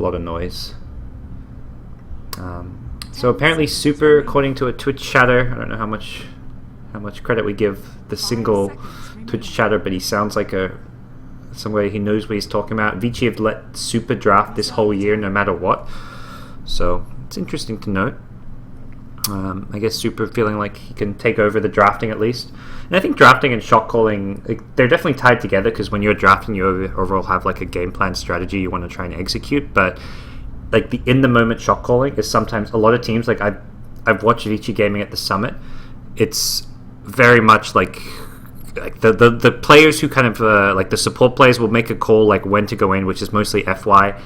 lot of noise. So apparently Super, according to a Twitch chatter, I don't know how much credit we give the single Twitch chatter, but he sounds like somebody he knows what he's talking about. Vici have let Super draft this whole year no matter what. So it's interesting to note. I guess Super feeling like he can take over the drafting at least. And I think drafting and shot calling, they're definitely tied together, because when you're drafting, you overall have like a game plan strategy you want to try and execute. But like the in-the-moment shot calling is sometimes, a lot of teams, like I've watched Vici Gaming at the Summit, it's very much like the players who kind of like the support players will make a call like when to go in, which is mostly FY.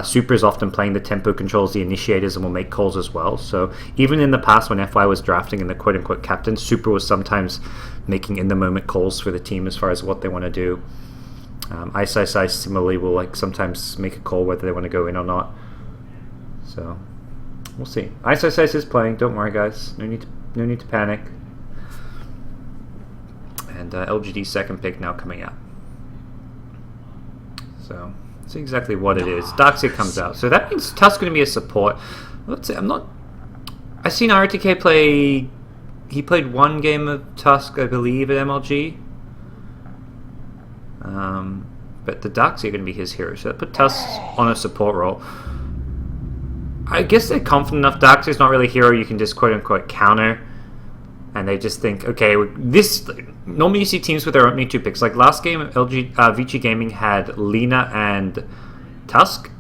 Super is often playing the tempo controls, the initiators, and will make calls as well. So even in the past when FY was drafting and the quote-unquote captain, Super was sometimes making in-the-moment calls for the team as far as what they want to do. Ice similarly will like sometimes make a call whether they want to go in or not. So we'll see. Ice is playing. Don't worry, guys. No need to panic. And LGD's second pick now coming out. So that's exactly what it is. Darkseid comes out. So that means Tusk's going to be a support. Let's say I've seen RTK play. He played one game of Tusk, I believe, at MLG. But the Darkseid are going to be his hero. So that put Tusk on a support role. I guess they're confident enough. Darkseid's not really a hero you can just quote-unquote counter. And they just think, okay, normally you see teams with their opening two picks. Like last game, Vici Gaming had Lina and Tusk.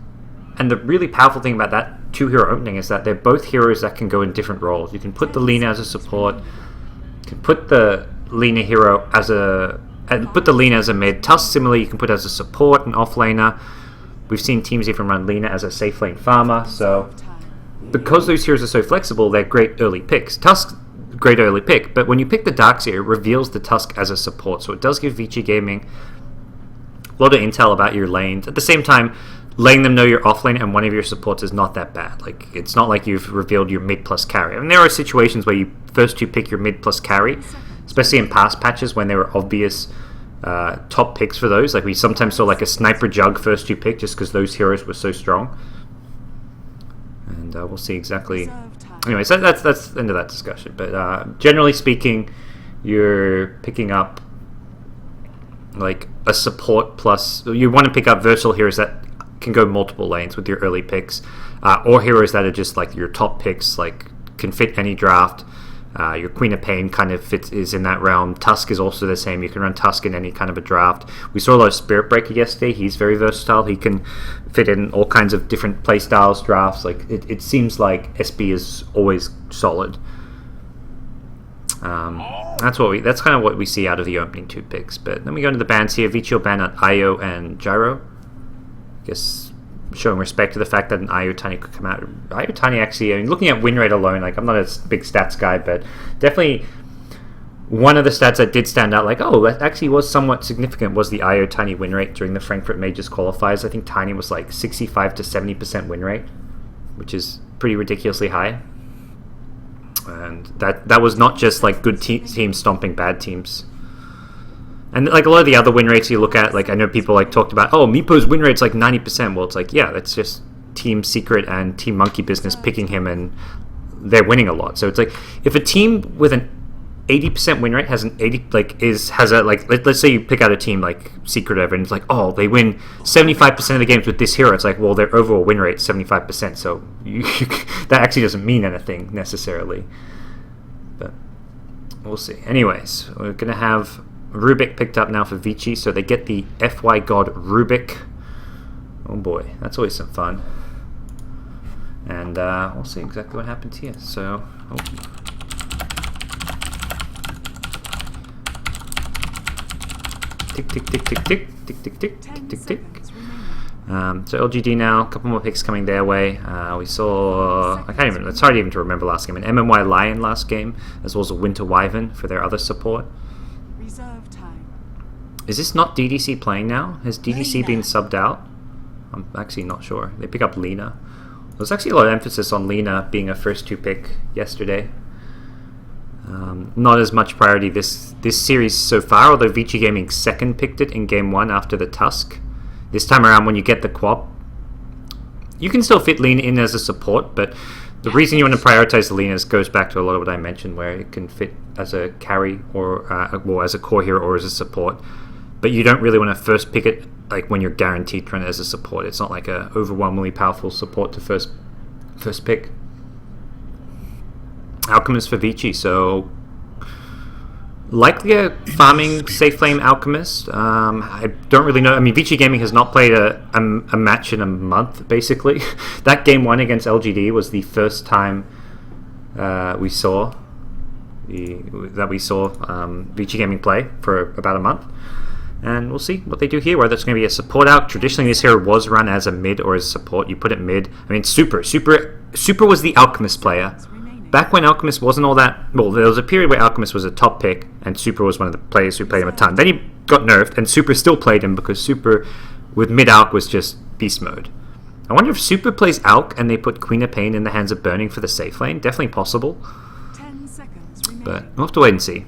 And the really powerful thing about that two-hero opening is that they're both heroes that can go in different roles. You can put the Lina as a support. You can put the Lina hero as put the Lina as a mid. Tusk, similarly, you can put as a support and off-laner. We've seen teams even run Lina as a safe lane farmer. So because those heroes are so flexible, they're great early picks. Tusk, great early pick, but when you pick the Darkseid, it reveals the Tusk as a support, so it does give Vici Gaming a lot of intel about your lanes. At the same time, letting them know you're offlane and one of your supports is not that bad. Like, it's not like you've revealed your mid plus carry. I mean, there are situations where you first two pick your mid plus carry, especially in past patches when there were obvious top picks for those. Like we sometimes saw like a Sniper Jug first two pick just because those heroes were so strong. And we'll see exactly. Anyways, that's the end of that discussion. But generally speaking, you're picking up like a support plus. You want to pick up versatile heroes that can go multiple lanes with your early picks, or heroes that are just like your top picks, like can fit any draft. Your Queen of Pain kind of is in that realm. Tusk is also the same. You can run Tusk in any kind of a draft. We saw a lot of Spirit Breaker yesterday. He's very versatile. He can fit in all kinds of different playstyles, drafts. Like it seems like SB is always solid. That's kind of what we see out of the opening two picks. But then we go into the bans here. Vici will ban on Io and Gyro. I guess showing respect to the fact that an Io Tiny could come out. Io Tiny actually, I mean, looking at win rate alone, like I'm not a big stats guy, but definitely one of the stats that did stand out, like, oh, that actually was somewhat significant, was the Io Tiny win rate during the Frankfurt Majors qualifiers. I think Tiny was like 65 to 70% win rate, which is pretty ridiculously high. And that was not just like good teams stomping bad teams. And like a lot of the other win rates you look at, like I know people like talked about, oh, Meepo's win rate's like 90%. Well, it's like, yeah, that's just Team Secret and Team Monkey Business picking him, and they're winning a lot. So it's like if a team with an 80% win rate has an 80 let's say you pick out a team like Secret Ever, and it's like, oh, they win 75% of the games with this hero. It's like, well, their overall win rate is 75%, so that actually doesn't mean anything necessarily. But we'll see. Anyways, we're gonna have Rubik picked up now for Vici, so they get the FY God Rubik. Oh boy, that's always some fun. And we'll see exactly what happens here. So, tick tick tick tick tick tick tick tick tick tick tick. So LGD now, a couple more picks coming their way. We saw, it's hard even to remember last game, an MMY Lion last game, as well as a Winter Wyvern for their other support. Is this not DDC playing now? Has DDC been subbed out? I'm actually not sure. They pick up Lina. There's actually a lot of emphasis on Lina being a first two pick yesterday. Not as much priority this series so far, although Vici Gaming second picked it in game one after the Tusk. This time around, when you get the Quap, You can still fit Lina in as a support, but the reason you want to prioritize the Linas goes back to a lot of what I mentioned, where it can fit as a carry or well, as a core hero or as a support. But you don't really want to first pick it like when you're guaranteed to run it as a support. It's not like a overwhelmingly powerful support to first pick. Alchemist for Vici, so likely a farming safe flame Alchemist. I don't really know. I mean, Vici Gaming has not played a match in a month, basically. That game 1 against LGD was the first time we saw Vici Gaming play for about a month. And we'll see what they do here, whether it's going to be a support Alch. Traditionally, this hero was run as a mid or as a support. You put it mid. I mean, Super was the Alchemist player. Back when Alchemist wasn't all that... Well, there was a period where Alchemist was a top pick, and Super was one of the players who played him a ton. Then he got nerfed, and Super still played him because Super, with mid-Alch, was just beast mode. I wonder if Super plays Alch and they put Queen of Pain in the hands of Burning for the safe lane. Definitely possible. 10 seconds remaining. But we'll have to wait and see.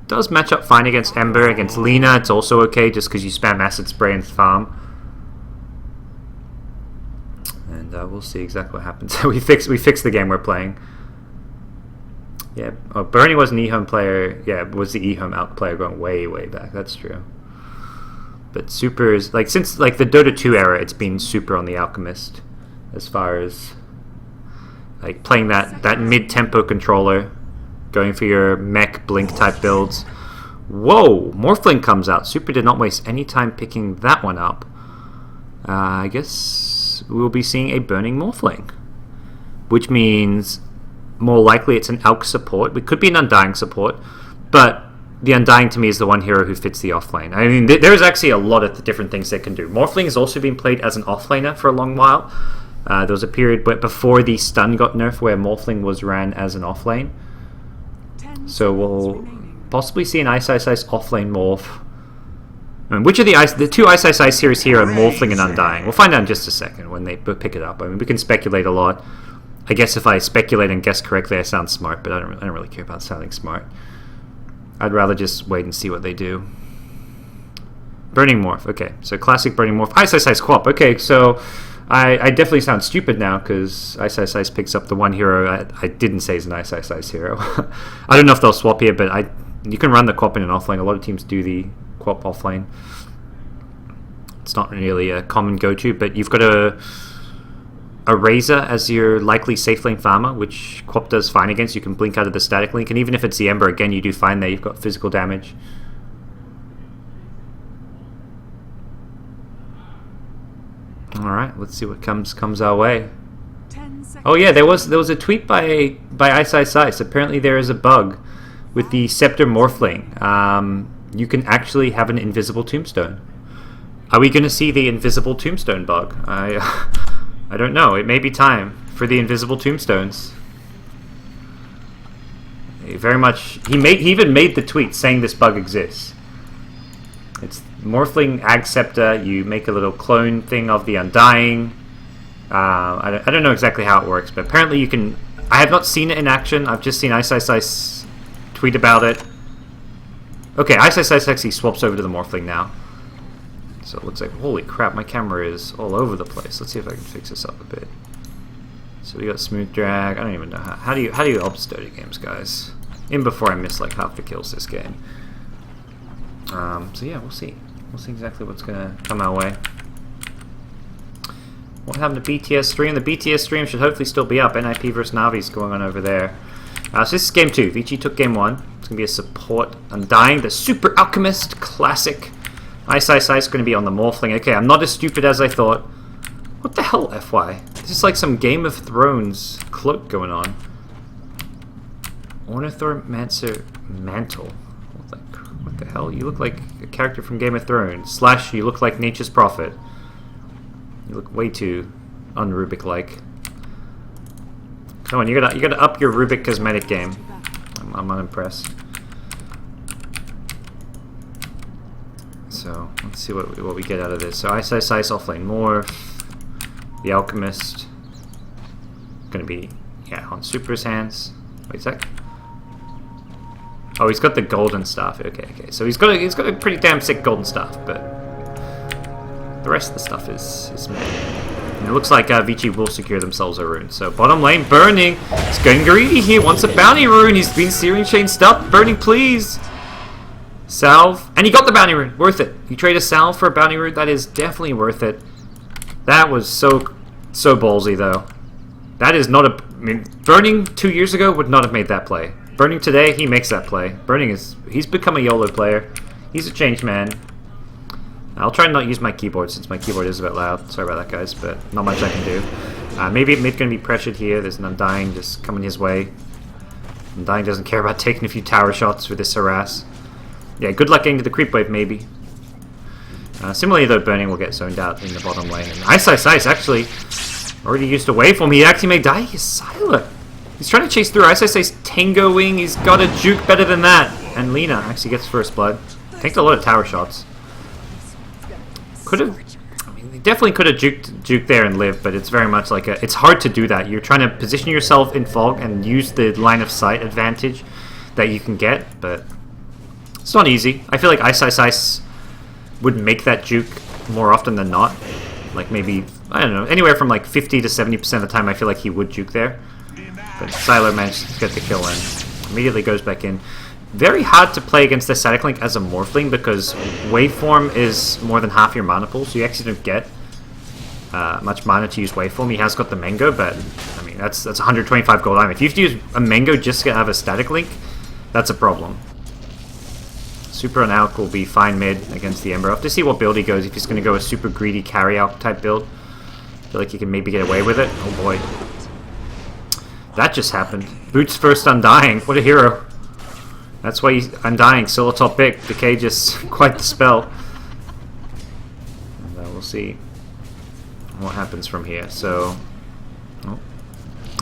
Does match up fine against Ember. Against Lina, it's also okay just because you spam Acid Spray and farm. And we'll see exactly what happens. we fixed the game we're playing. Yeah, Bernie was an eHome player. Yeah, was the eHome Alch player going way back. That's true. But Super is like since like the Dota 2 era, it's been Super on the Alchemist as far as like playing that mid-tempo controller. Going for your mech blink type builds. Whoa! Morphling comes out. Super did not waste any time picking that one up. I guess we'll be seeing a Burning Morphling. Which means more likely it's an Alch support. It could be an Undying support. But the Undying to me is the one hero who fits the offlane. I mean, there's actually a lot of different things they can do. Morphling has also been played as an offlaner for a long while. There was a period before the stun got nerfed where Morphling was ran as an offlane. So we'll possibly see an Ice offlane morph. I mean, which of the two Ice heroes here are Morphling and Undying? We'll find out in just a second when they pick it up. I mean, we can speculate a lot. I guess if I speculate and guess correctly, I sound smart, but I don't really care about sounding smart. I'd rather just wait and see what they do. Burning Morph. Okay, so classic Burning Morph. Ice Quap. Okay, so I definitely sound stupid now because Ice picks up the one hero I didn't say is an Ice hero. I don't know if they'll swap here, but you can run the Quap in an offlane. A lot of teams do the Quap offlane. It's not really a common go-to, but you've got a Razor as your likely safe lane farmer, which Quap does fine against. You can blink out of the static link, and even if it's the Ember, again, you do fine there. You've got physical damage. Alright, let's see what comes our way. Oh yeah, there was a tweet by Ice. Apparently there is a bug with the Scepter Morphling. You can actually have an invisible tombstone. Are we going to see the invisible tombstone bug? I don't know. It may be time for the invisible tombstones. Very much. He even made the tweet saying this bug exists. It's Morphling Ag Scepter. You make a little clone thing of the Undying. I don't know exactly how it works, but apparently you can. I have not seen it in action. I've just seen Ice tweet about it. Okay, Ice actually swaps over to the Morphling now. So it looks like, holy crap, my camera is all over the place. Let's see if I can fix this up a bit. So we got smooth drag. I don't even know how do you obs Dota games, guys? Even before I miss like half the kills this game. So yeah, we'll see. We'll see exactly what's gonna come our way. What happened to BTS stream? The BTS stream should hopefully still be up. NIP versus Navi's going on over there. So this is game 2. Vici took game 1. It's gonna be a support. Undying, the Super Alchemist classic. Ice going to be on the Morphling. Okay, I'm not as stupid as I thought. What the hell, FY? This is like some Game of Thrones cloak going on. Ornithoromancer Mantle. What the hell? You look like a character from Game of Thrones. / you look like Nature's Prophet. You look way too un-Rubik-like. Come on, you gotta up your Rubik cosmetic game. I'm unimpressed. So let's see what we get out of this. So Ice offlane morph. The Alchemist gonna be on Super's hands. Wait a sec. Oh, he's got the golden staff. Okay. So he's got a pretty damn sick golden staff, but The rest of the stuff is meh. And it looks like Vici will secure themselves a rune. So bottom lane, Burning. He's going greedy here. Wants a bounty rune. He's been Searing Chain stuck. Burning, please. Salve. And he got the bounty rune. Worth it. You trade a salve for a bounty rune. That is definitely worth it. That was so ballsy, though. That is not a... I mean, Burning 2 years ago would not have made that play. Burning today, he makes that play. Burning is... He's become a YOLO player. He's a changed man. I'll try and not use my keyboard since my keyboard is a bit loud. Sorry about that, guys, but not much I can do. Maybe mid going to be pressured here. There's an Undying just coming his way. Undying doesn't care about taking a few tower shots with this harass. Yeah, good luck getting to the creep wave, maybe. Similarly, though, Burning will get zoned out in the bottom lane. And Ice actually already used a waveform. He actually may die. He's silent. He's trying to chase through. Ice's tangoing. He's got a juke better than that. And Lina actually gets first blood. Takes a lot of tower shots. Could have... I mean, he definitely could have juked there and lived, but it's very much like a... It's hard to do that. You're trying to position yourself in fog and use the line of sight advantage that you can get, but it's not easy. I feel like Ice would make that juke more often than not. Like maybe, I don't know, anywhere from like 50 to 70% of the time I feel like he would juke there. But Sylar managed to get the kill and immediately goes back in. Very hard to play against the Static Link as a Morphling because Waveform is more than half your mana pool, so you actually don't get much mana to use Waveform. He has got the Mango, but I mean that's 125 gold item. If you have to use a Mango just to have a Static Link, that's a problem. Super and Alk will be fine mid against the Ember. I'll have to see what build he goes. If he's going to go a super greedy carry Alk type build, I feel like he can maybe get away with it. Oh boy. That just happened. Boots first Undying. What a hero. That's why he's Undying. Still a top pick. Decay just quite the spell. And we'll see what happens from here. So, oh,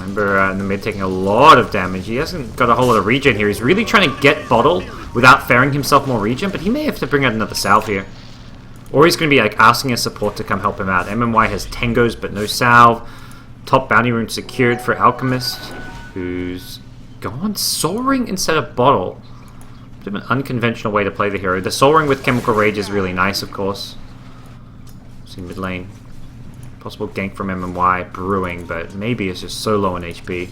Ember in the mid taking a lot of damage. He hasn't got a whole lot of regen here. He's really trying to get bottle without faring himself more regen, but he may have to bring out another salve here. Or he's going to be like asking his support to come help him out. MMY has Tangos but no salve. Top bounty rune secured for Alchemist, who's gone Soaring instead of Bottle. Bit of an unconventional way to play the hero. The Soaring with Chemical Rage is really nice, of course. See mid lane. Possible gank from MMY brewing, but maybe it's just so low on HP.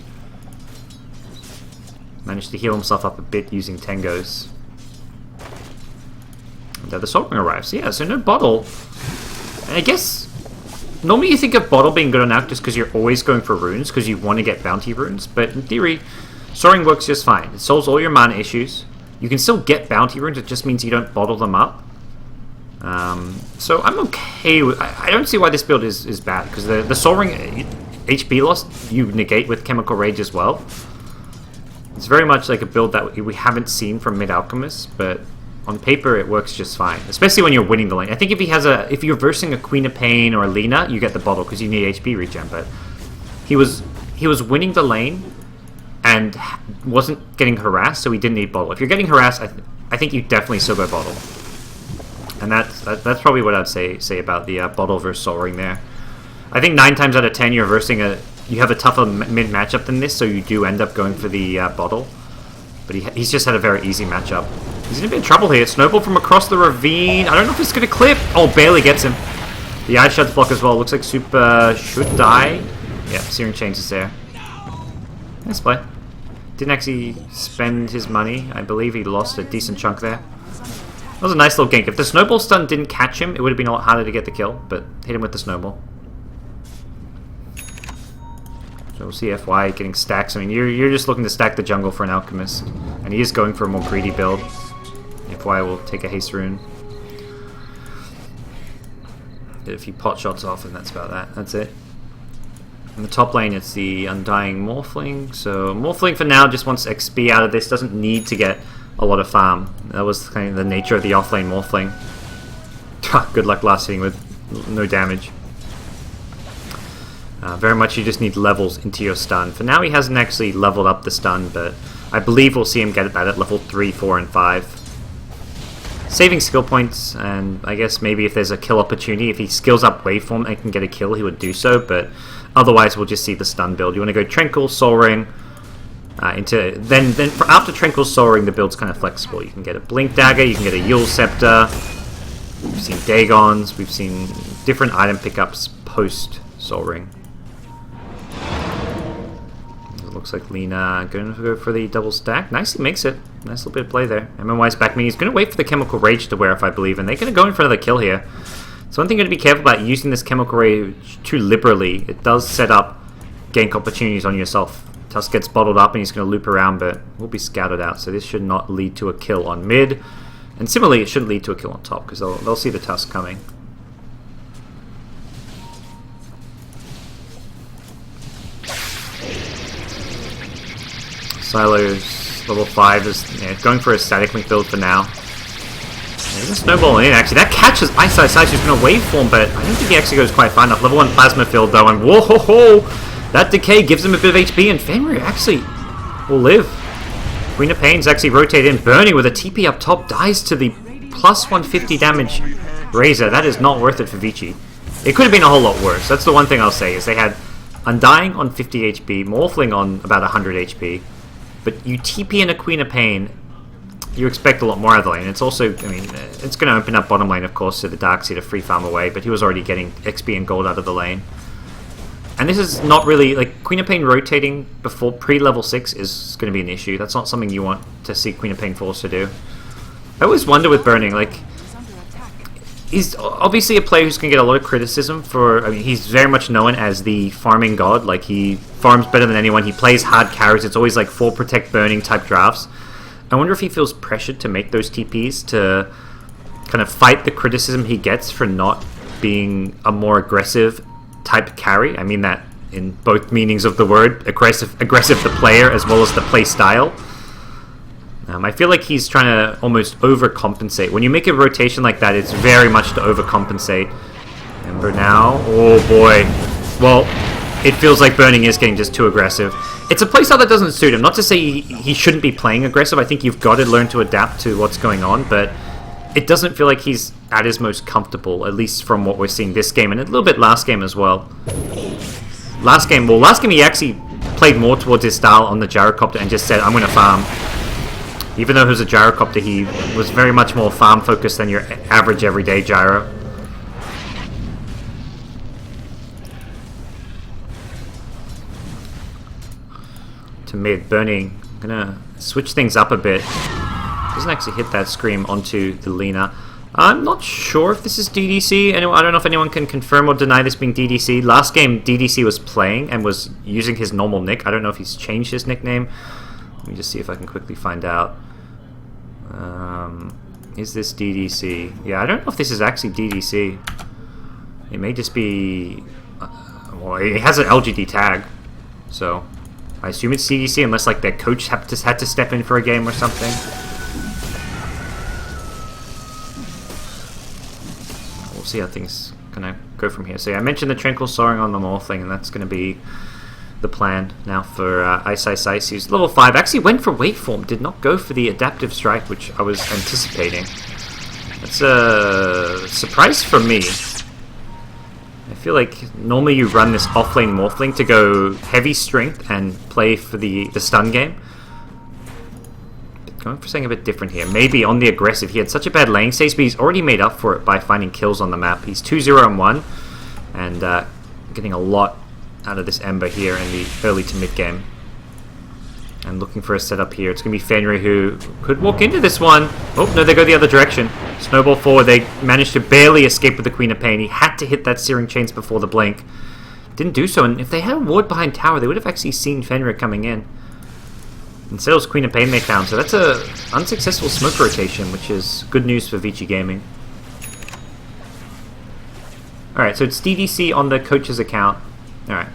Managed to heal himself up a bit using Tangos. And the Soaring arrives. Yeah, so no Bottle. And I guess normally you think of Bottle being good on Alk just because you're always going for runes, because you want to get bounty runes, but in theory, Soaring works just fine. It solves all your mana issues. You can still get bounty runes, it just means you don't bottle them up. So I'm okay with... I don't see why this build is bad, because the Soaring HP loss you negate with Chemical Rage as well. It's very much like a build that we haven't seen from Mid Alchemist, but on paper it works just fine, especially when you're winning the lane. I think if you're versing a Queen of Pain or a Lina, you get the bottle because you need HP regen, but he was winning the lane and wasn't getting harassed, so he didn't need bottle. If you're getting harassed, I think you definitely still go bottle. And that's probably what I'd say about the bottle versus Soaring there. I think 9 times out of 10 you're versing you have a tougher mid matchup than this, so you do end up going for the bottle. But he's just had a very easy matchup. He's in a bit of trouble here. Snowball from across the ravine. I don't know if it's going to clip. Oh, barely gets him. The Ice Shard's block as well. Looks like Super should die. Yep, Searing Chains is there. Nice play. Didn't actually spend his money. I believe he lost a decent chunk there. That was a nice little gank. If the Snowball stun didn't catch him, it would have been a lot harder to get the kill, but hit him with the Snowball. So we'll see FY getting stacks. I mean, you're just looking to stack the jungle for an Alchemist, and he is going for a more greedy build. FY will take a haste rune. Get a few pot shots off, and that's about that. That's it. In the top lane, it's the Undying Morphling. So Morphling for now just wants XP out of this. Doesn't need to get a lot of farm. That was kind of the nature of the offlane Morphling. Good luck last hitting with no damage. Very much you just need levels into your stun. For now he hasn't actually leveled up the stun, but I believe we'll see him get that at level 3, 4, and 5. Saving skill points, and I guess maybe if there's a kill opportunity, if he skills up Waveform and can get a kill, he would do so, but otherwise we'll just see the stun build. You want to go Tranquil, Soaring, then for after Tranquil Soaring, the build's kind of flexible. You can get a Blink Dagger, you can get a Yule Scepter, We've seen Dagons, we've seen different item pickups post Soul Ring. It looks like Lina going to go for the double stack. Nicely makes it. Nice little bit of play there. MMY's back me. He's going to wait for the Chemical Rage to wear off, I believe, and they're going to go in for another kill here. So one thing you're going to be careful about using this Chemical Rage too liberally. It does set up gank opportunities on yourself. Tusk gets bottled up and he's going to loop around, but will be scouted out. So this should not lead to a kill on mid. And similarly, it shouldn't lead to a kill on top, because they'll see the Tusk coming. Silo's level 5 is going for a static link build for now. He's going to snowball in, actually. That catches Ice who's going to waveform, but I don't think he actually goes quite far enough. Level 1 Plasma Field, though, and whoa-ho-ho! That decay gives him a bit of HP, and Fenrir actually will live. Queen of Pain's actually rotated in. Burning with a TP up top dies to the plus 150 damage Razor. That is not worth it for Vici. It could have been a whole lot worse. That's the one thing I'll say, is they had Undying on 50 HP, Morphling on about 100 HP, but you TP in a Queen of Pain, you expect a lot more out of the lane. It's also, I mean, it's going to open up bottom lane, of course, to the Darkseid to free farm away, but he was already getting XP and gold out of the lane. And this is not really, like, Queen of Pain rotating before pre-level 6 is going to be an issue. That's not something you want to see Queen of Pain forced to do. I always wonder with Burning, like, he's obviously a player who's going to get a lot of criticism for, I mean, he's very much known as the farming god. Like, he farms better than anyone. He plays hard carries. It's always like 4 protect burning type drafts. I wonder if he feels pressured to make those TPs to kind of fight the criticism he gets for not being a more aggressive type carry. I mean that in both meanings of the word, aggressive the player as well as the play style. I feel like he's trying to almost overcompensate. When you make a rotation like that, it's very much to overcompensate. Ember now, oh boy. Well, it feels like Burning is getting just too aggressive. It's a playstyle that doesn't suit him. Not to say he shouldn't be playing aggressive. I think you've got to learn to adapt to what's going on, but it doesn't feel like he's at his most comfortable, at least from what we're seeing this game, and a little bit last game as well. Last game he actually played more towards his style on the gyrocopter and just said, I'm going to farm. Even though it was a gyrocopter, he was very much more farm focused than your average everyday gyro. To mid, Burning, gonna switch things up a bit. Doesn't actually hit that scream onto the Lina. I'm not sure if this is DDC. I don't know if anyone can confirm or deny this being DDC. Last game, DDC was playing and was using his normal nick. I don't know if he's changed his nickname. Let me just see if I can quickly find out. Is this DDC? Yeah, I don't know if this is actually DDC. It may just be... well, it has an LGD tag, so I assume it's DDC unless like their coach had to step in for a game or something. We'll see how things gonna go from here. So yeah, I mentioned the Tranquil Soaring on the Morphling, and that's gonna be the plan now for Ice. He's level 5. Actually went for Waveform, did not go for the Adaptive Strike, which I was anticipating. That's a surprise for me. I feel like normally you run this offlane Morphling to go heavy strength and play for the stun game. But going for something a bit different here. Maybe on the aggressive. He had such a bad lane stage, but he's already made up for it by finding kills on the map. He's 2-0-1 and getting a lot out of this Ember here in the early to mid game. And looking for a setup here. It's going to be Fenrir who could walk into this one. Oh, no, they go the other direction. Snowball forward. They managed to barely escape with the Queen of Pain. He had to hit that Searing Chains before the blink. Didn't do so, and if they had a ward behind tower, they would have actually seen Fenrir coming in. Instead it was Queen of Pain they found, so that's a unsuccessful smoke rotation, which is good news for Vici Gaming. Alright, so it's DDC on the coach's account. Alright.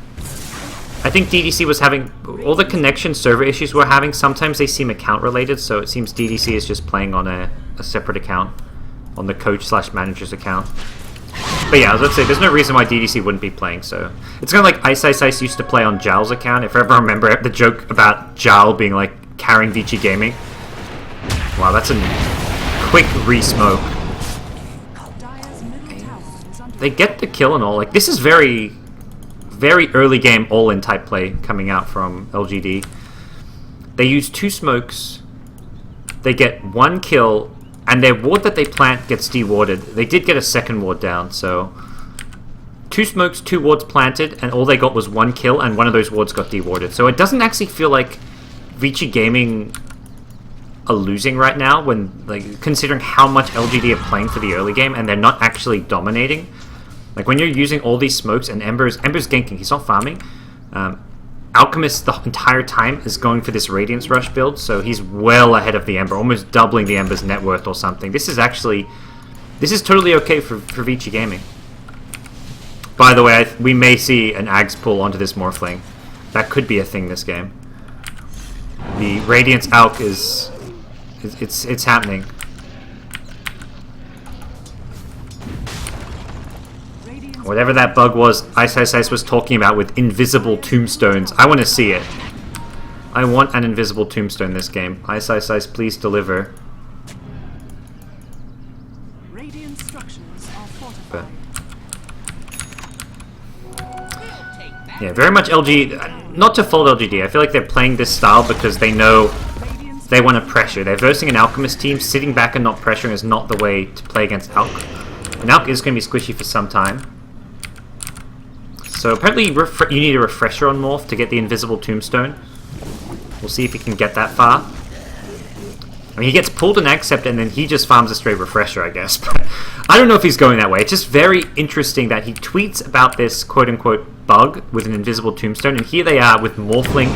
I think DDC was having... all the connection server issues we're having, sometimes they seem account related, so it seems DDC is just playing on a separate account. On the coach/manager's account. But yeah, I was about to say, there's no reason why DDC wouldn't be playing, so... It's kind of like Ice used to play on Jal's account, if I ever remember the joke about Jal being like carrying Vici Gaming. Wow, that's a quick re-smoke. They get the kill and all, like this is very early game all-in type play coming out from LGD. They use 2 smokes, they get 1 kill, and their ward that they plant gets dewarded. They did get a second ward down, so 2 smokes, 2 wards planted, and all they got was 1 kill, and one of those wards got dewarded. So it doesn't actually feel like Vici Gaming are losing right now, when like considering how much LGD are playing for the early game, and they're not actually dominating. Like when you're using all these smokes, and Ember's ganking, he's not farming. Alchemist the entire time is going for this Radiance Rush build, so he's well ahead of the Ember, almost doubling the Ember's net worth or something. This is totally okay for Vici Gaming. By the way, we may see an Ags pull onto this Morphling. That could be a thing this game. The Radiance Alch is... It's happening. Whatever that bug was Ice was talking about with invisible tombstones, I want to see it. I want an invisible tombstone this game. Ice, please deliver. Radiant structures are fortified. Yeah, very much LG. Not to fault LGD. I feel like they're playing this style because they know they want to pressure. They're versing an Alchemist team. Sitting back and not pressuring is not the way to play against Alch. And Alch is going to be squishy for some time. So apparently you need a refresher on Morph to get the invisible tombstone. We'll see if he can get that far. I mean, he gets pulled an Accept and then he just farms a straight refresher, I guess. But I don't know if he's going that way. It's just very interesting that he tweets about this quote-unquote bug with an invisible tombstone, and here they are with Morphling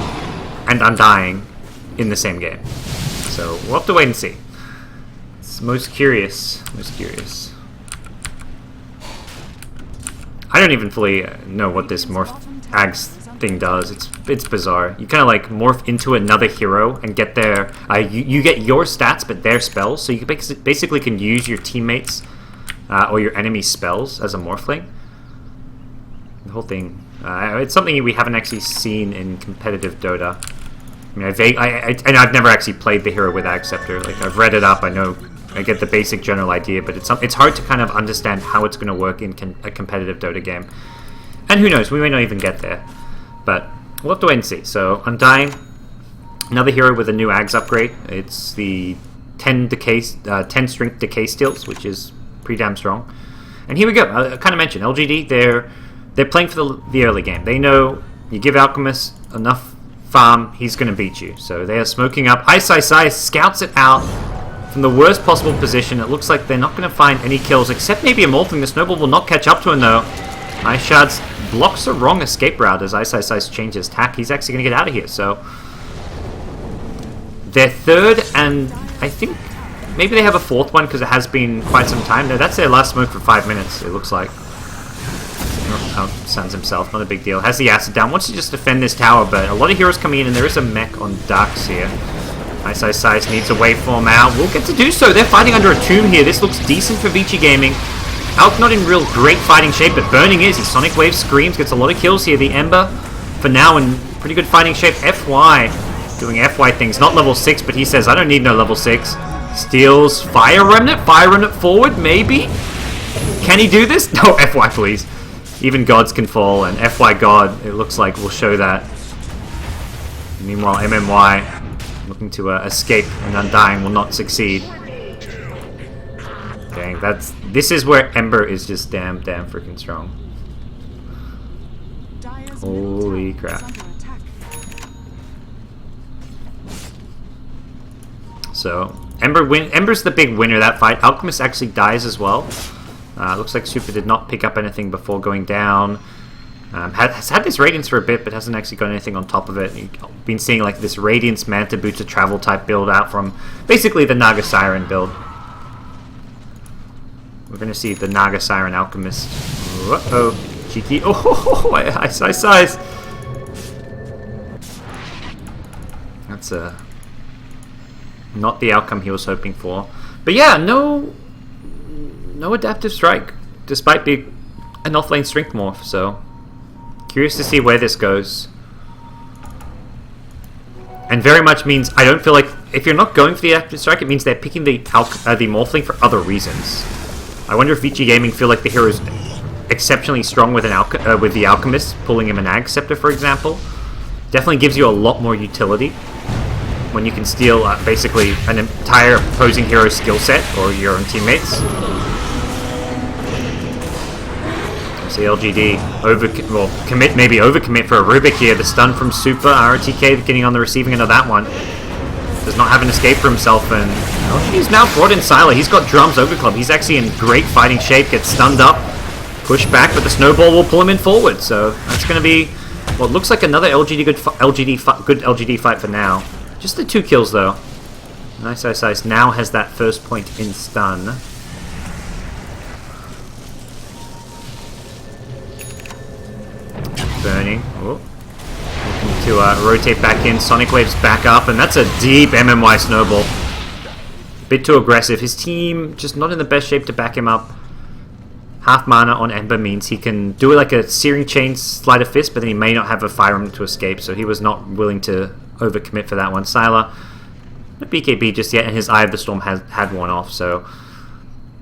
and Undying in the same game. So we'll have to wait and see. It's most curious. I don't even fully know what this Morph Ags thing does. It's bizarre. You kind of like morph into another hero and get their... you get your stats but their spells, so you basically can use your teammates or your enemy's spells as a Morphling. The whole thing... it's something we haven't actually seen in competitive Dota. I mean, I've never actually played the hero with Acceptor. Like, I've read it up, I get the basic general idea, but it's hard to kind of understand how it's going to work in a competitive Dota game. And who knows, we may not even get there. But we'll have to wait and see. So, Undying, another hero with a new Ags upgrade. It's the 10 strength decay steals, which is pretty damn strong. And here we go. I kind of mentioned, LGD, they're playing for the early game. They know you give Alchemist enough farm, he's going to beat you. So they are smoking up. Ice scouts it out from the worst possible position. It looks like they're not going to find any kills, except maybe a Morphling. The Snowball will not catch up to him, though. Ice Shards blocks the wrong escape route as Ice changes tack. He's actually going to get out of here, so... Their third, and I think maybe they have a fourth one because it has been quite some time. No, that's their last smoke for 5 minutes, it looks like. Oh, stuns himself, not a big deal. Has the acid down, wants to just defend this tower, but a lot of heroes coming in, and there is a mech on Darks here. Ice needs a waveform out. We'll get to do so. They're fighting under a tomb here. This looks decent for Vici Gaming. Alch not in real great fighting shape, but Burning is. He Sonic Wave screams, gets a lot of kills here. The Ember, for now, in pretty good fighting shape. FY, doing FY things. Not level 6, but he says, I don't need no level 6. Steals Fire Remnant forward, maybe? Can he do this? No, FY please. Even Godz can fall, and FY God, it looks like, will show that. Meanwhile, MMY, looking to escape, and Undying will not succeed. Dang, this is where Ember is just damn freaking strong. Holy crap. So, Ember's the big winner of that fight. Alchemist actually dies as well. Looks like Super did not pick up anything before going down. Has had this Radiance for a bit, but hasn't actually got anything on top of it. You've been seeing like this Radiance Manta Boots of Travel type build out from basically the Naga Siren build. We're going to see the Naga Siren Alchemist. Uh-oh. Cheeky. Oh, Ice. That's not the outcome he was hoping for. But yeah, no adaptive strike, despite being an offlane strength morph, so curious to see where this goes. And very much means, I don't feel like, if you're not going for the adaptive strike, it means they're picking the morphling for other reasons. I wonder if Vici Gaming feel like the hero's exceptionally strong with with the Alchemist, pulling him an Ag Scepter, for example. Definitely gives you a lot more utility when you can steal basically an entire opposing hero's skill set or your own teammates. See LGD overcommit for a Rubik here. The stun from Super, ROTK getting on the receiving end of that one. Does not have an escape for himself, and he's now brought in Sylar. He's got drums overclub. He's actually in great fighting shape. Gets stunned up, pushed back, but the snowball will pull him in forward. So that's going to be what looks like another good LGD fight for now. Just the 2 kills though. Nice Ice Ice now has that first point in stun. Burning. Oh. Looking to rotate back in. Sonic Wave's back up, and that's a deep MMY snowball. Bit too aggressive. His team just not in the best shape to back him up. Half mana on Ember means he can do it like a Searing Chain Sleight of Fist, but then he may not have a Fire Emblem to escape, so he was not willing to overcommit for that one. Sylar, not BKB just yet, and his Eye of the Storm had one off, so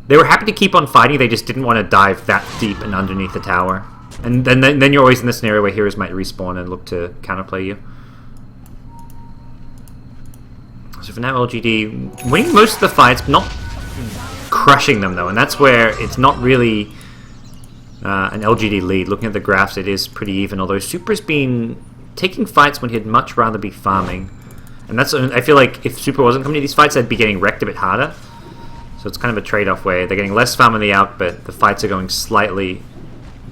they were happy to keep on fighting. They just didn't want to dive that deep and underneath the tower. And then you're always in the scenario where heroes might respawn and look to counterplay you. So for now, LGD winning most of the fights, not crushing them though, and that's where it's not really an LGD lead. Looking at the graphs, it is pretty even, although Super's been taking fights when he'd much rather be farming. And that's, I feel like if Super wasn't coming to these fights, they'd be getting wrecked a bit harder. So it's kind of a trade-off where they're getting less farm in the Alk, but the fights are going slightly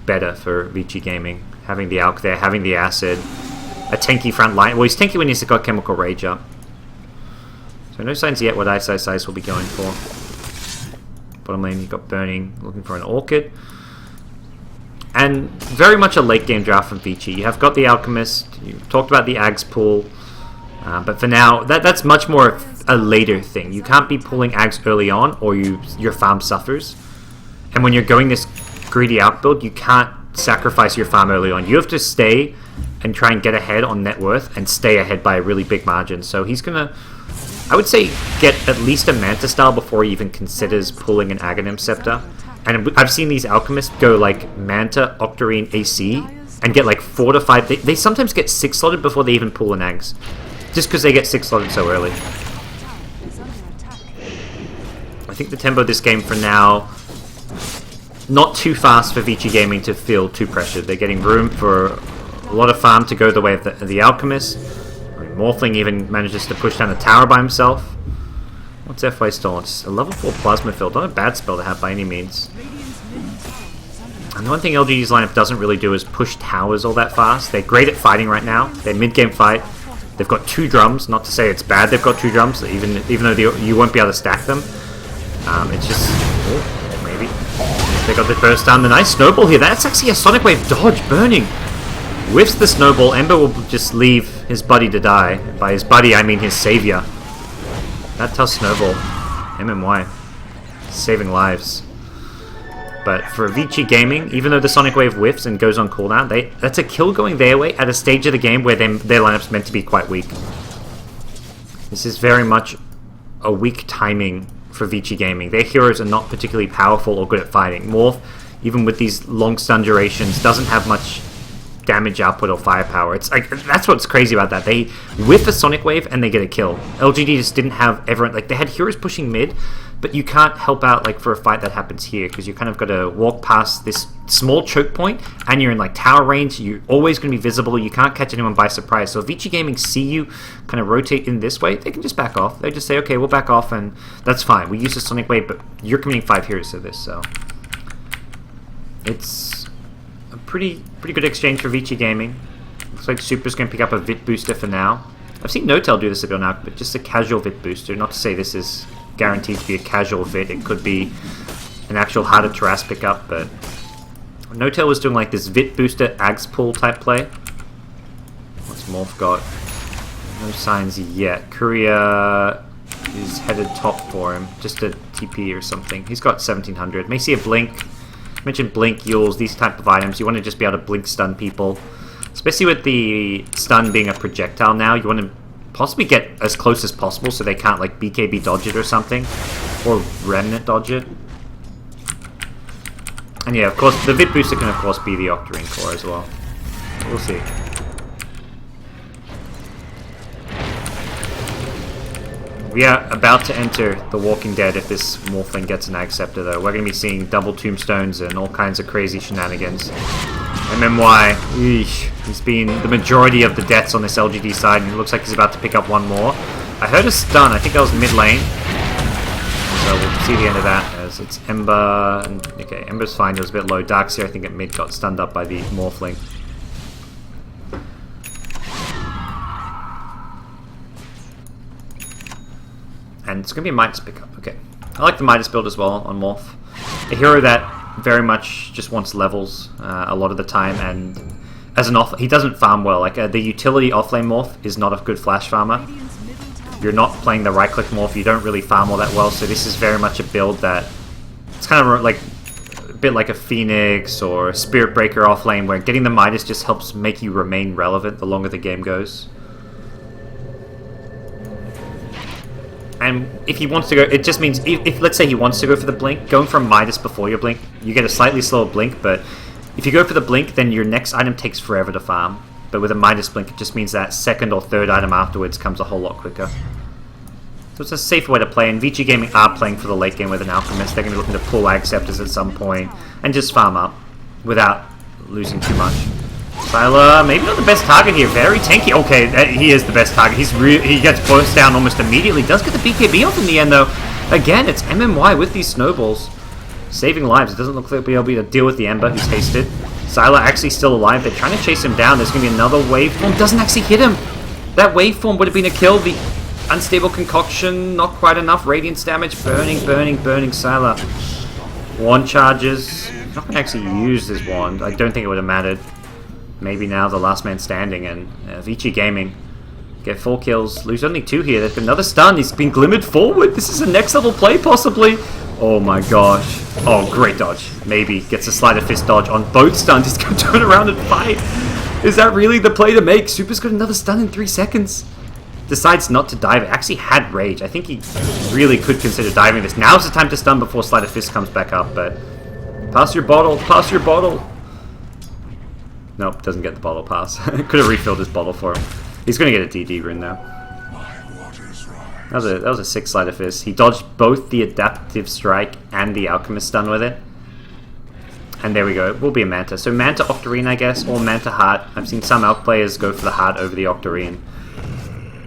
better for Vici Gaming. Having the Alk there, having the Acid, a tanky front line. Well, he's tanky when he's got Chemical Rage up. So no signs yet what Ice Ice Ice will be going for. Bottom lane, you've got Burning, looking for an Orchid. And very much a late game draft from Vici. You have got the Alchemist, you talked about the Ags pool, but for now, that's much more a later thing. You can't be pulling Ags early on, or your farm suffers. And when you're going this greedy outbuild, you can't sacrifice your farm early on. You have to stay and try and get ahead on net worth and stay ahead by a really big margin. So he's gonna, I would say, get at least a Manta style before he even considers pulling an Aghanim Scepter. And I've seen these Alchemists go like Manta, Octarine, AC and get like 4 to 5. They sometimes get 6 slotted before they even pull an Ags, just because they get 6 slotted so early. I think the tempo of this game for now, not too fast for Vici Gaming to feel too pressured. They're getting room for a lot of farm to go the way of the Alchemist. I mean, Morphling even manages to push down a tower by himself. What's FY Stolen? It's a level 4 Plasma Field. Not a bad spell to have by any means. And the one thing LGD's lineup doesn't really do is push towers all that fast. They're great at fighting right now. They're mid-game fight. They've got 2 drums. Not to say it's bad they've got 2 drums, even though you won't be able to stack them. It's just... Oh, maybe. They got the burst down. The nice snowball here. That's actually a Sonic Wave dodge. Burning. Whiffs the snowball. Ember will just leave his buddy to die. By his buddy, I mean his savior. That tough snowball. MMY. Saving lives. But for Vici Gaming, even though the Sonic Wave whiffs and goes on cooldown, that's a kill going their way at a stage of the game where their lineup's meant to be quite weak. This is very much a weak timing for Vici Gaming. Their heroes are not particularly powerful or good at fighting. Morph, even with these long stun durations, doesn't have much damage output or firepower. It's like, that's what's crazy about that. They whiff a Sonic Wave and they get a kill. LGD just didn't have everyone, like they had heroes pushing mid, but you can't help out like for a fight that happens here because you kind of got to walk past this small choke point and you're in like tower range. You're always going to be visible. You can't catch anyone by surprise. So if Vici Gaming see you kind of rotate in this way, they can just back off. They just say, okay, we'll back off and that's fine. We use the Sonic Wave, but you're committing 5 heroes to this, so it's a pretty good exchange for Vici Gaming. Looks like Super's going to pick up a Vit booster for now. I've seen Notel do this a bit now, but just a casual Vit booster. Not to say this is guaranteed to be a casual Vit. It could be an actual harder Terras pickup, but Notel was doing like this Vit booster Ags pull type play. What's Morph got? No signs yet. Courier is headed top for him. Just a TP or something. He's got 1700. May see a Blink. Mentioned Blink, Yules, these type of items. You want to just be able to Blink stun people. Especially with the stun being a projectile now, you want to possibly get as close as possible so they can't like BKB dodge it or something. Or Remnant dodge it. And yeah, of course, the Vit booster can of course be the Octarine core as well. We'll see. We are about to enter The Walking Dead if this Morphling gets an Acceptor, though. We're going to be seeing double tombstones and all kinds of crazy shenanigans. MMY, eesh, he's been the majority of the deaths on this LGD side, and it looks like he's about to pick up one more. I heard a stun, I think that was mid lane. So we'll see the end of that as it's Ember. And, okay, Ember's fine, it was a bit low. Darkseer, I think at mid, got stunned up by the Morphling. And it's going to be a Midas pickup, okay. I like the Midas build as well on Morph. A hero that very much just wants levels a lot of the time, and as an off, he doesn't farm well. Like the utility offlane Morph is not a good flash farmer. You're not playing the right click Morph, you don't really farm all that well, so this is very much a build that it's kind of like a bit like a Phoenix or a Spirit Breaker offlane, where getting the Midas just helps make you remain relevant the longer the game goes. And if he wants to go, it just means, if let's say he wants to go for the blink, going for a Midas before your blink, you get a slightly slower blink, but if you go for the blink, then your next item takes forever to farm. But with a Midas blink, it just means that second or third item afterwards comes a whole lot quicker. So it's a safer way to play, and VG Gaming are playing for the late game with an Alchemist. They're going to be looking to pull Acceptors at some point, and just farm up, without losing too much. Sylar, maybe not the best target here. Very tanky. Okay, he is the best target. He gets burst down almost immediately. Does get the BKB off in the end, though. Again, it's MMY with these snowballs. Saving lives. It doesn't look like we'll be able to deal with the Ember, who's hasted. Sylar actually still alive. They're trying to chase him down. There's going to be another waveform. Doesn't actually hit him. That waveform would have been a kill. The unstable concoction, not quite enough. Radiance damage. Burning Sylar. Wand charges. Not going to actually use this wand. I don't think it would have mattered. Maybe now the last man standing, and Vici Gaming get 4 kills, lose only 2 here. There's been another stun. He's been glimmered forward. This is a next level play, possibly. Oh my gosh. Oh, great dodge. Maybe gets a sleight of fist dodge on both stuns. He's going to turn around and fight. Is that really the play to make? Super's got another stun in 3 seconds. Decides not to dive. It actually had rage. I think he really could consider diving this. Now's the time to stun before sleight of fist comes back up, but pass your bottle. Pass your bottle. Nope, doesn't get the bottle pass. Could have refilled his bottle for him. He's going to get a DD rune though. That was a 6 sleight of fist. He dodged both the adaptive strike and the alchemist stun with it. And there we go. It will be a Manta. So Manta Octarine, I guess, or Manta Heart. I've seen some Alch players go for the Heart over the Octarine.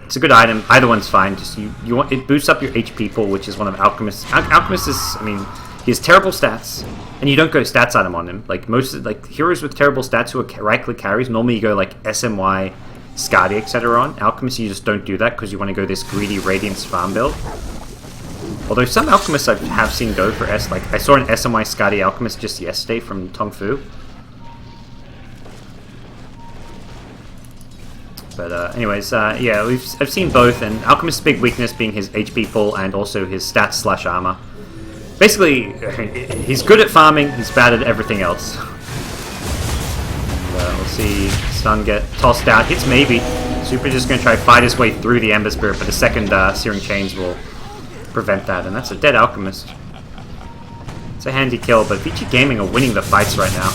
It's a good item. Either one's fine. Just you want, it boosts up your HP pool, which is one of Alchemist's. Alchemist is, I mean, he has terrible stats, and you don't go stats item on him. Like most, like heroes with terrible stats who are right click carries, normally you go like SMY, Skadi, etc. on. Alchemist, you just don't do that because you want to go this greedy Radiance farm build. Although some Alchemists I have seen go for S, like I saw an SMY Skadi Alchemist just yesterday from Tong Fu. But anyways, yeah, I've seen both, and Alchemist's big weakness being his HP pool and also his stats slash armor. Basically, he's good at farming, he's bad at everything else. We'll see Stun get tossed out, hits maybe. Super just going to try to fight his way through the Ember Spirit, but the second Searing Chains will prevent that, and that's a dead Alchemist. It's a handy kill, but Vici Gaming are winning the fights right now.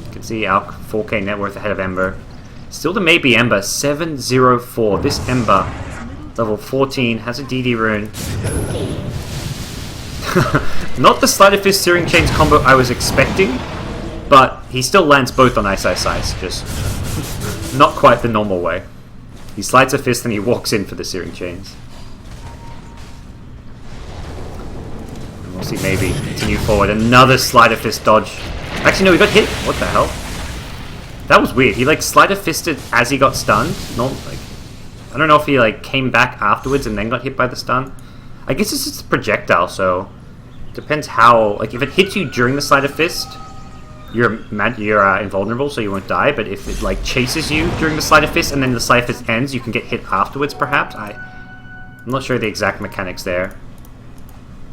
You can see Alch 4k net worth ahead of Ember. Still the maybe Ember, 704. This Ember, level 14, has a DD rune. Not the Sleight of Fist Searing Chains combo I was expecting, but he still lands both on Ice Ice Ice, just not quite the normal way. He slides a fist and he walks in for the Searing Chains. And we'll see maybe continue forward. Another Sleight of Fist dodge. Actually, no, he got hit. What the hell? That was weird. He like Sleight of Fisted as he got stunned. Not like, I don't know if he like came back afterwards and then got hit by the stun. I guess it's just a projectile, so depends how. Like if it hits you during the Sleight of Fist, you're invulnerable, so you won't die. But if it like chases you during the Sleight of Fist and then the Sleight of Fist ends, you can get hit afterwards. Perhaps I'm not sure the exact mechanics there.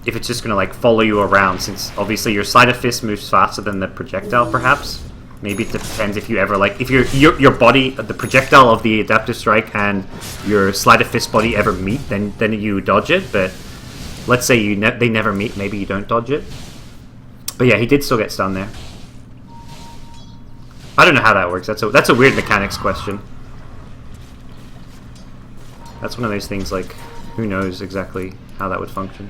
If it's just gonna like follow you around, since obviously your Sleight of Fist moves faster than the projectile, perhaps. Maybe it depends if you ever like if your body, the projectile of the adaptive strike and your Sleight of Fist body ever meet, then you dodge it. But let's say they never meet, maybe you don't dodge it. But yeah, he did still get stunned there. I don't know how that works. That's a weird mechanics question. That's one of those things like who knows exactly how that would function.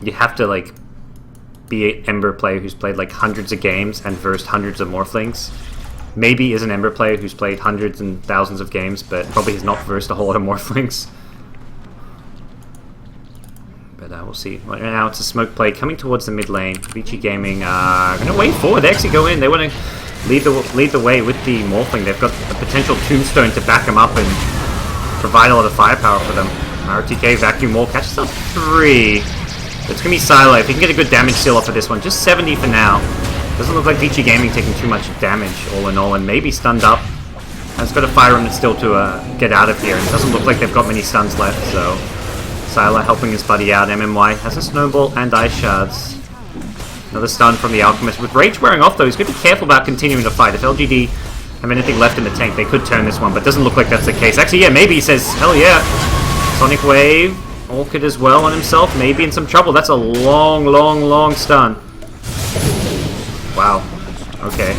You have to like be an Ember player who's played like hundreds of games and versed hundreds of Morphlings. Maybe is an Ember player who's played hundreds and thousands of games, but probably has not versed a whole lot of Morphlings. But we'll see. Right now it's a smoke play coming towards the mid lane. Vici Gaming gonna wait forward. They actually go in. They want to lead the way with the Morphling. They've got a potential Tombstone to back them up and provide a lot of firepower for them. RTK Vacuum Wall catches up 3. It's gonna be Silo. If he can get a good damage seal off of this one, just 70 for now. Doesn't look like Vici Gaming taking too much damage all in all, and maybe stunned up. Has got a Fire Remnant still to get out of here, and it doesn't look like they've got many stuns left, so Sylar helping his buddy out. MMY has a Snowball and Ice Shards. Another stun from the Alchemist. With Rage wearing off though, he's got to be careful about continuing to fight. If LGD have anything left in the tank, they could turn this one, but doesn't look like that's the case. Actually, yeah, maybe he says, hell yeah. Sonic Wave, Orchid as well on himself, maybe in some trouble. That's a long, long, long stun. Wow. Okay.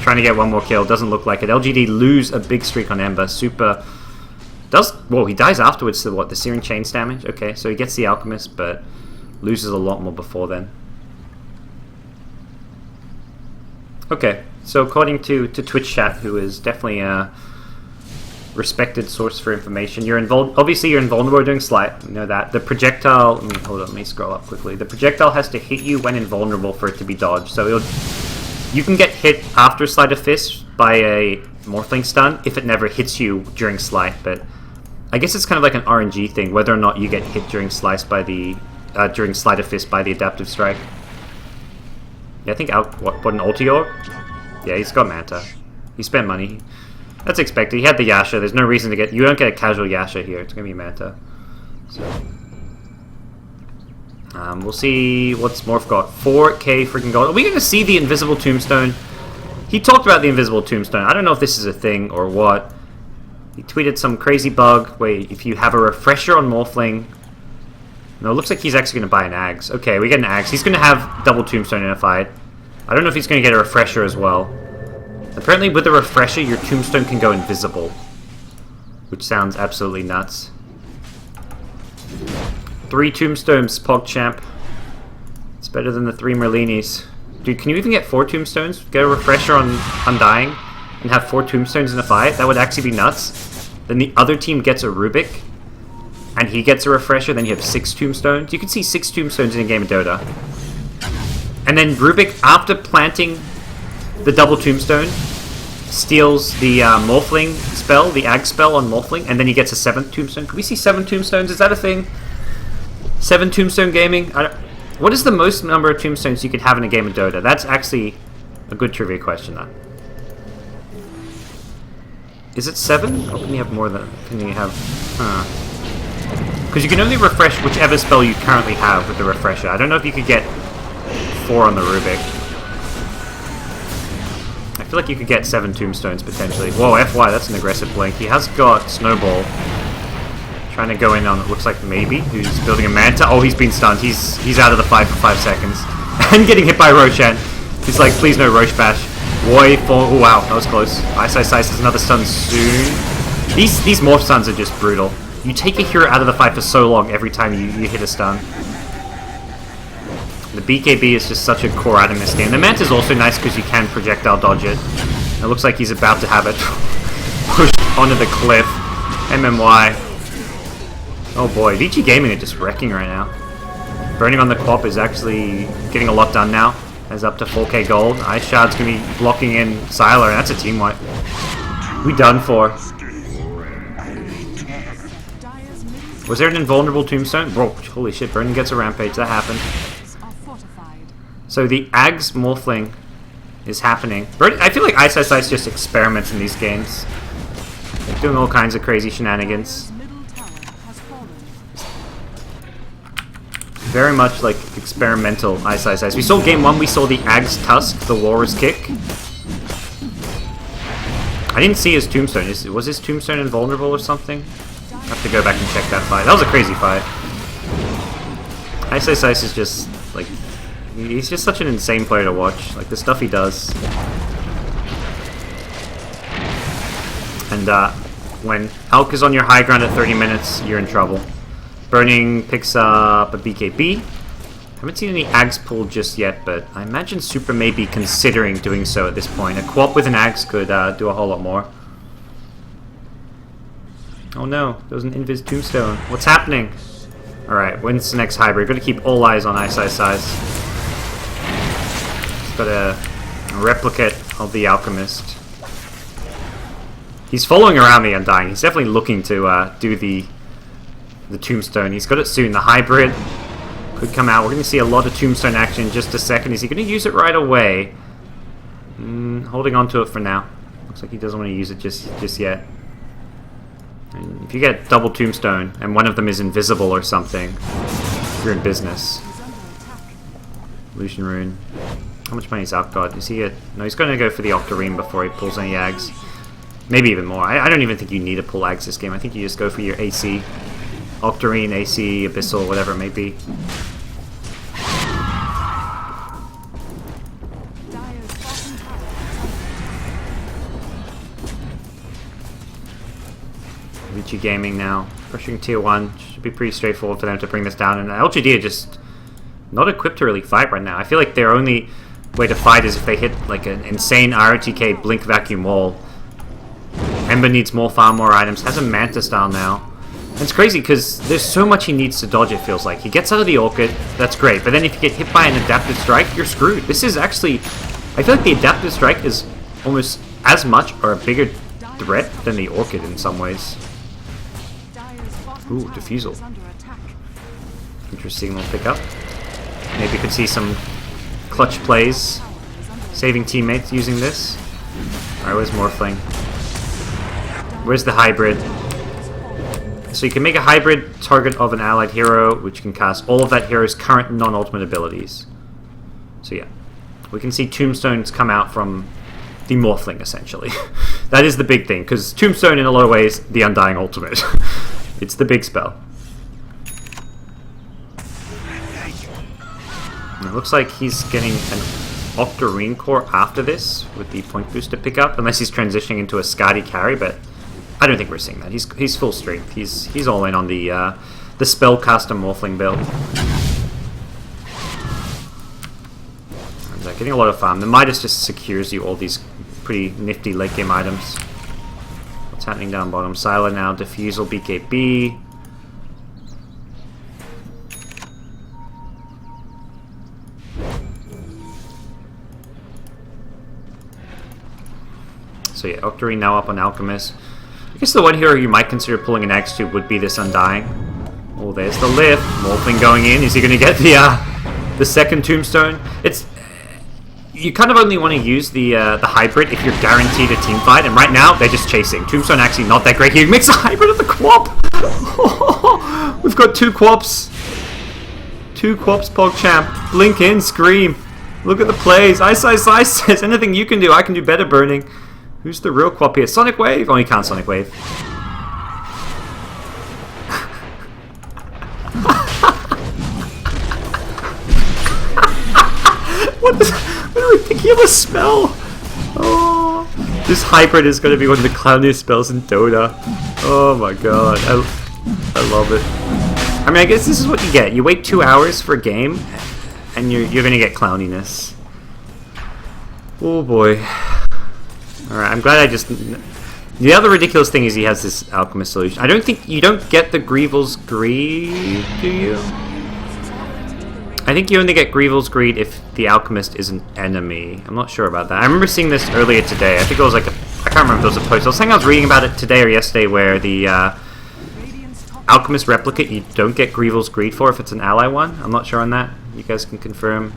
Trying to get one more kill. Doesn't look like it. LGD lose a big streak on Ember. Super... Whoa, he dies afterwards to what? The Searing Chains damage? Okay, so he gets the Alchemist, but loses a lot more before then. Okay, so according to Twitch chat, who is definitely a respected source for information, obviously you're invulnerable doing Slight, you know that. The projectile, let me scroll up quickly. The projectile has to hit you when invulnerable for it to be dodged. So you can get hit after Sleight of Fist by a Morphling stun if it never hits you during Slight, but I guess it's kind of like an RNG thing, whether or not you get hit during Slice by the during Sleight of Fist by the Adaptive Strike. Yeah, I think what an Ultior? Yeah, he's got Manta. He spent money. That's expected. He had the Yasha. There's no reason to get... You don't get a casual Yasha here. It's going to be Manta. So... we'll see what's Morph got. 4k freaking gold. Are we going to see the Invisible Tombstone? He talked about the Invisible Tombstone. I don't know if this is a thing or what. He tweeted some crazy bug where if you have a refresher on Morphling... No, it looks like he's actually going to buy an Axe. Okay, we get an Axe. He's going to have double Tombstone in a fight. I don't know if he's going to get a refresher as well. Apparently with a refresher, your Tombstone can go invisible. Which sounds absolutely nuts. 3 Tombstones, PogChamp. It's better than the 3 Merlinis. Dude, can you even get 4 Tombstones? Get a refresher on Undying and have 4 Tombstones in a fight? That would actually be nuts. Then the other team gets a Rubik and he gets a refresher, then you have 6 Tombstones. You can see 6 Tombstones in a game of Dota. And then Rubik, after planting the double Tombstone, steals the Morphling spell, the Ag spell on Morphling, and then he gets a 7th Tombstone. Can we see 7 Tombstones? Is that a thing? 7 Tombstone gaming? What is the most number of Tombstones you could have in a game of Dota? That's actually a good trivia question, though. Is it 7? Or can you have more than... Can you have... Because you can only refresh whichever spell you currently have with the refresher. I don't know if you could get 4 on the Rubik. I feel like you could get 7 Tombstones, potentially. Whoa, FY, that's an aggressive blink. He has got Snowball. Trying to go in on, it looks like maybe, who's building a Manta. Oh, he's been stunned. He's out of the fight for 5 seconds. And getting hit by Roshan. He's like, please no Roche Bash. Oh wow, that was close. Ice is another stun soon. These morph stuns are just brutal. You take a hero out of the fight for so long every time you hit a stun. The BKB is just such a core item in this game. The Manta is also nice because you can projectile dodge it. It looks like he's about to have it pushed onto the cliff. MMY. Oh boy, Vici Gaming are just wrecking right now. Burning on the Quap is actually getting a lot done now. As up to 4k gold. Ice Shard's going to be blocking in Sylar, and that's a team wipe. We done for. Was there an invulnerable Tombstone? Bro, holy shit, Burning gets a Rampage. That happened. So the Ags Morphling is happening. I feel like Ice just experiments in these games. Doing all kinds of crazy shenanigans. Very much like experimental Ice. We saw game 1, we saw the Ag's Tusk, the Warrior's Kick. I didn't see his Tombstone. Was his Tombstone invulnerable or something? I have to go back and check that fight. That was a crazy fight. Ice is just, like, he's just such an insane player to watch. Like, the stuff he does. And, When Elk is on your high ground at 30 minutes, you're in trouble. Burning picks up a BKB. Haven't seen any Ags pulled just yet, but I imagine Super may be considering doing so at this point. A Quap with an Ags could do a whole lot more. Oh no, there was an Invis Tombstone. What's happening? Alright, when's the next hybrid? Gotta keep all eyes on Ice. He's got a replicate of the Alchemist. He's following around the Undying. He's definitely looking to do the Tombstone. He's got it soon. The hybrid could come out. We're going to see a lot of Tombstone action in just a second. Is he going to use it right away? Holding on to it for now. Looks like he doesn't want to use it just yet. And if you get double Tombstone and one of them is invisible or something, you're in business. Illusion Rune. How much money is out God? Is he at... No, he's going to go for the Octarine before he pulls any Ags. Maybe even more. I don't even think you need to pull Ags this game. I think you just go for your AC. Octarine, AC, Abyssal, whatever it may be. Vici Gaming now. Pressuring tier 1. Should be pretty straightforward for them to bring this down. And LGD are just not equipped to really fight right now. I feel like their only way to fight is if they hit like an insane ROTK Blink Vacuum Wall. Ember needs more farm, more items. Has a Manta style now. And it's crazy because there's so much he needs to dodge, it feels like. He gets out of the Orchid, that's great. But then if you get hit by an Adaptive Strike, you're screwed. This is actually... I feel like the Adaptive Strike is almost as much or a bigger threat than the Orchid in some ways. Ooh, Diffusal. Interesting little pickup. Maybe you could see some clutch plays. Saving teammates using this. Alright, where's Morphling? Where's the hybrid? So you can make a hybrid target of an allied hero, which can cast all of that hero's current non-ultimate abilities. So yeah, we can see Tombstones come out from the Morphling, essentially. That is the big thing, because Tombstone, in a lot of ways, the Undying ultimate. It's the big spell. And it looks like he's getting an Octarine Core after this, with the point boost to pick up, unless he's transitioning into a Skadi carry, but I don't think we're seeing that. He's full strength. He's all in on the spellcaster Morphling build. And, getting a lot of farm. The Midas just secures you all these pretty nifty late game items. What's happening down bottom? Sylar now, Diffusal, BKB. So yeah, Octarine now up on Alchemist. I guess the one hero you might consider pulling an Axe to would be this Undying. Oh, there's the lift. Morphling going in. Is he going to get the second Tombstone? You kind of only want to use the hybrid if you're guaranteed a team fight, and right now they're just chasing. Tombstone actually not that great. He makes a hybrid of the Quap. We've got two Quaps. Two Quaps, PogChamp. Blink in, scream. Look at the plays. Ice says anything you can do, I can do better, Burning. Who's the real Quap here? Sonic Wave? Oh, he can't Sonic Wave. What a ridiculous spell! Oh, this hybrid is going to be one of the clowniest spells in Dota. Oh my god, I love it. I mean, I guess this is what you get. You wait 2 hours for a game, and you're going to get clowniness. Oh boy. Alright, I'm glad I just... The other ridiculous thing is he has this Alchemist solution. I don't think... You don't get the Greevil's Greed, do you? I think you only get Greevil's Greed if the Alchemist is an enemy. I'm not sure about that. I remember seeing this earlier today. I think it was like a... I can't remember if it was a post. I was saying I was reading about it today or yesterday where the Alchemist Replicate you don't get Greevil's Greed for if it's an ally one. I'm not sure on that. You guys can confirm.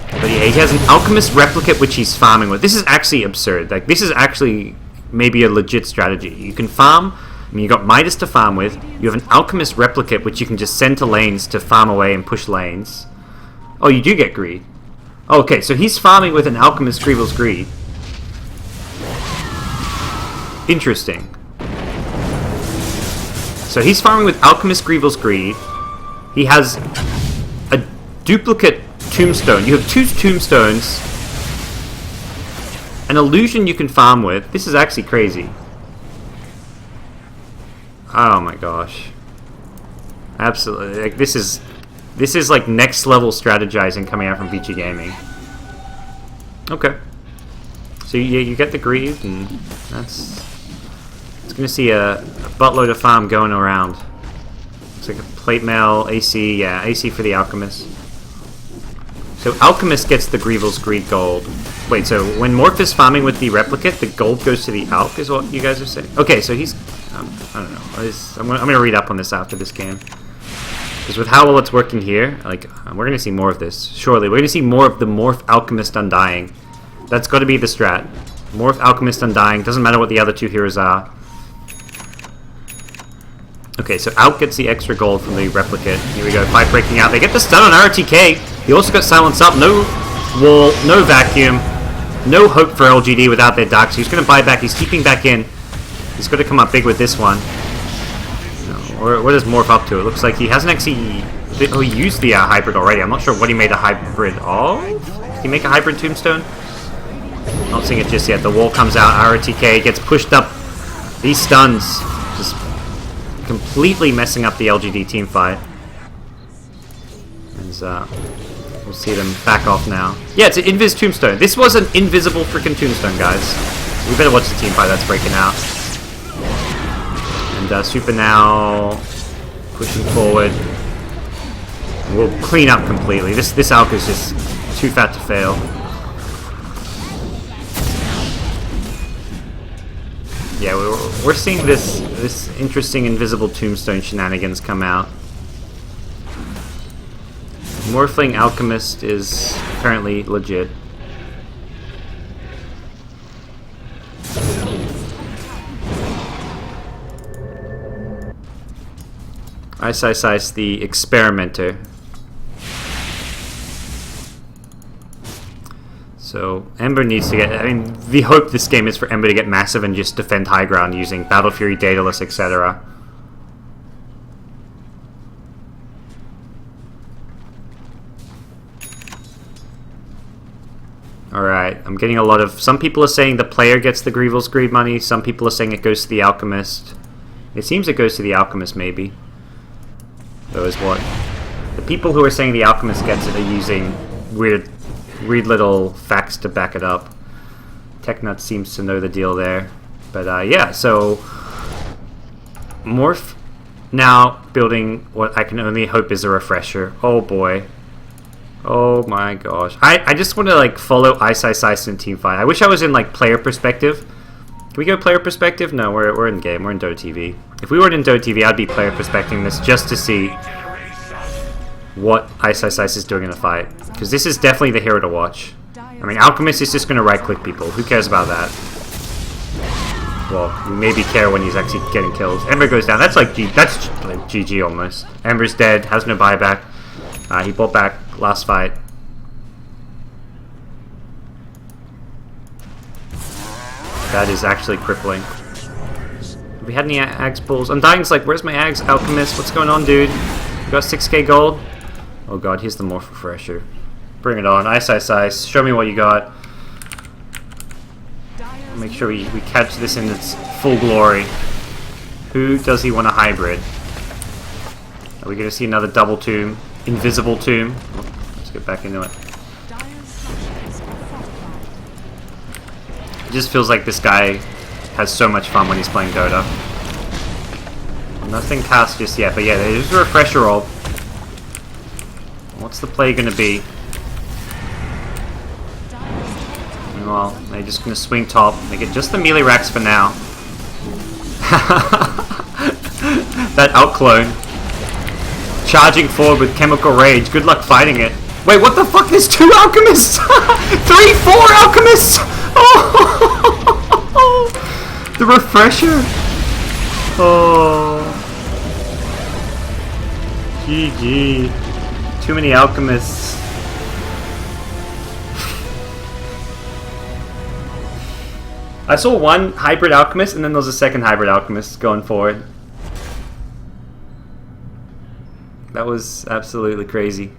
But yeah, he has an Alchemist Replicate which he's farming with. This is actually absurd. Like, this is actually maybe a legit strategy. You can farm... I mean, you got Midas to farm with. You have an Alchemist Replicate which you can just send to lanes to farm away and push lanes. Oh, you do get Greed. Oh, okay, so he's farming with an Alchemist Greevil's Greed. Interesting. So he's farming with Alchemist Greevil's Greed. He has a duplicate Tombstone. You have two Tombstones. an illusion you can farm with. This is actually crazy. Oh my gosh. Absolutely. Like, this is like next level strategizing coming out from VG Gaming. Okay. So you get the greed, and it's gonna see a buttload of farm going around. Looks like a plate mail, AC, yeah, AC for the Alchemist. So Alchemist gets the Grievel's Greed gold. Wait, so when Morph is farming with the Replicate, the gold goes to the Alch, is what you guys are saying? Okay, so he's, I don't know. I'm gonna read up on this after this game. Because with how well it's working here, like, we're gonna see more of this. Surely, we're gonna see more of the Morph Alchemist Undying. That's got to be the strat. Morph Alchemist Undying. Doesn't matter what the other two heroes are. Okay, so Alch gets the extra gold from the Replicate. Here we go, fight breaking out. They get the stun on RTK. He also got Silence Up. No wall, no vacuum. No hope for LGD without their Dark. So he's going to buy back. He's keeping back in. He's got to come up big with this one. Or what does Morph up to? It looks like he hasn't actually... Oh, he used the hybrid already. I'm not sure what he made a hybrid of. Did he make a hybrid Tombstone? Not seeing it just yet. The wall comes out. RTK gets pushed up. These stuns just completely messing up the LGD team fight. And we'll see them back off now. Yeah, it's an Invis Tombstone. This was an invisible freaking Tombstone, guys. We better watch the team fight that's breaking out. And Super now pushing forward. We'll clean up completely. This Alch is just too fat to fail. Yeah, we're seeing this interesting invisible Tombstone shenanigans come out. Morphling Alchemist is apparently legit. Ice, the Experimenter. So Ember needs to get... I mean, the hope this game is for Ember to get massive and just defend high ground using Battle Fury, Daedalus, etc. Alright, I'm getting a lot of... Some people are saying the player gets the Grievel's Greed money. Some people are saying it goes to the Alchemist. It seems it goes to the Alchemist, maybe. Though is what... The people who are saying the Alchemist gets it are using weird little facts to back it up. TechNut seems to know the deal there. But yeah, so... Morph now building what I can only hope is a refresher. Oh boy. Oh my gosh. I just want to like follow Ice in teamfight. I wish I was in like player perspective. Can we go player perspective? No, we're in game. We're in Dota TV. If we weren't in Dota TV, I'd be player perspecting this just to see what Ice is doing in the fight. Because this is definitely the hero to watch. I mean, Alchemist is just going to right-click people. Who cares about that? Well, you maybe care when he's actually getting kills. Ember goes down. That's like GG almost. Ember's dead. Has no buyback. He bought back last fight. That is actually crippling. Have we had any Ags pulls? Undying's like, where's my Ags? Alchemist, what's going on, dude? You got 6k gold? Oh god, here's the Morph Refresher. Bring it on. Ice. Show me what you got. Make sure we catch this in its full glory. Who does he want a hybrid? Are we going to see another double tomb? Invisible tomb? Oh, let's get back into it. It just feels like this guy has so much fun when he's playing Dota. Nothing cast just yet, but yeah, there's a refresher roll. What's the play going to be? Well, they're just going to swing top. They get just the melee racks for now. That outclone. Charging forward with Chemical Rage. Good luck fighting it. Wait, what the fuck? There's 2 Alchemists! 3, 4 Alchemists! Oh! The refresher! Oh. GG. Too many Alchemists. I saw one hybrid Alchemist, and then there was a second hybrid Alchemist going forward. That was absolutely crazy.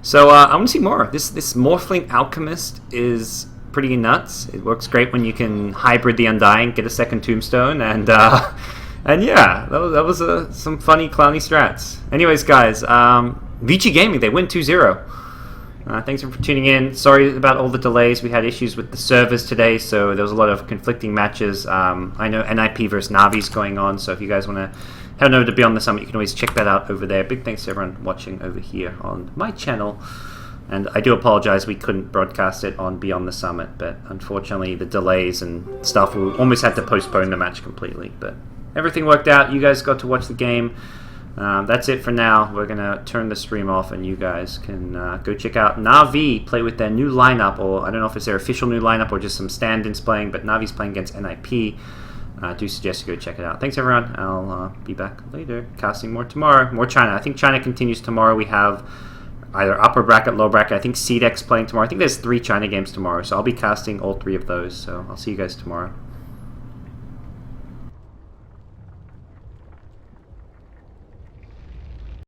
So I want to see more. This Morphling Alchemist is pretty nuts. It works great when you can hybrid the Undying, get a second Tombstone, and yeah, that was some funny, clowny strats. Anyways, guys, VG Gaming, they win 2-0. Thanks for tuning in. Sorry about all the delays. We had issues with the servers today, so there was a lot of conflicting matches. I know NIP versus Navi's going on, so if you guys want to head over to Beyond the Summit, you can always check that out over there. Big thanks to everyone watching over here on my channel. And I do apologize we couldn't broadcast it on Beyond the Summit, but unfortunately the delays and stuff, we almost had to postpone the match completely. But everything worked out. You guys got to watch the game. That's it for now. We're going to turn the stream off, and you guys can go check out Na'Vi play with their new lineup, or I don't know if it's their official new lineup or just some stand-ins playing, but Na'Vi's playing against NIP. I do suggest you go check it out. Thanks, everyone. I'll be back later, casting more tomorrow. More China. I think China continues tomorrow. We have either upper bracket, lower bracket. I think CDEX playing tomorrow. I think there's 3 China games tomorrow, so I'll be casting all 3 of those. So I'll see you guys tomorrow.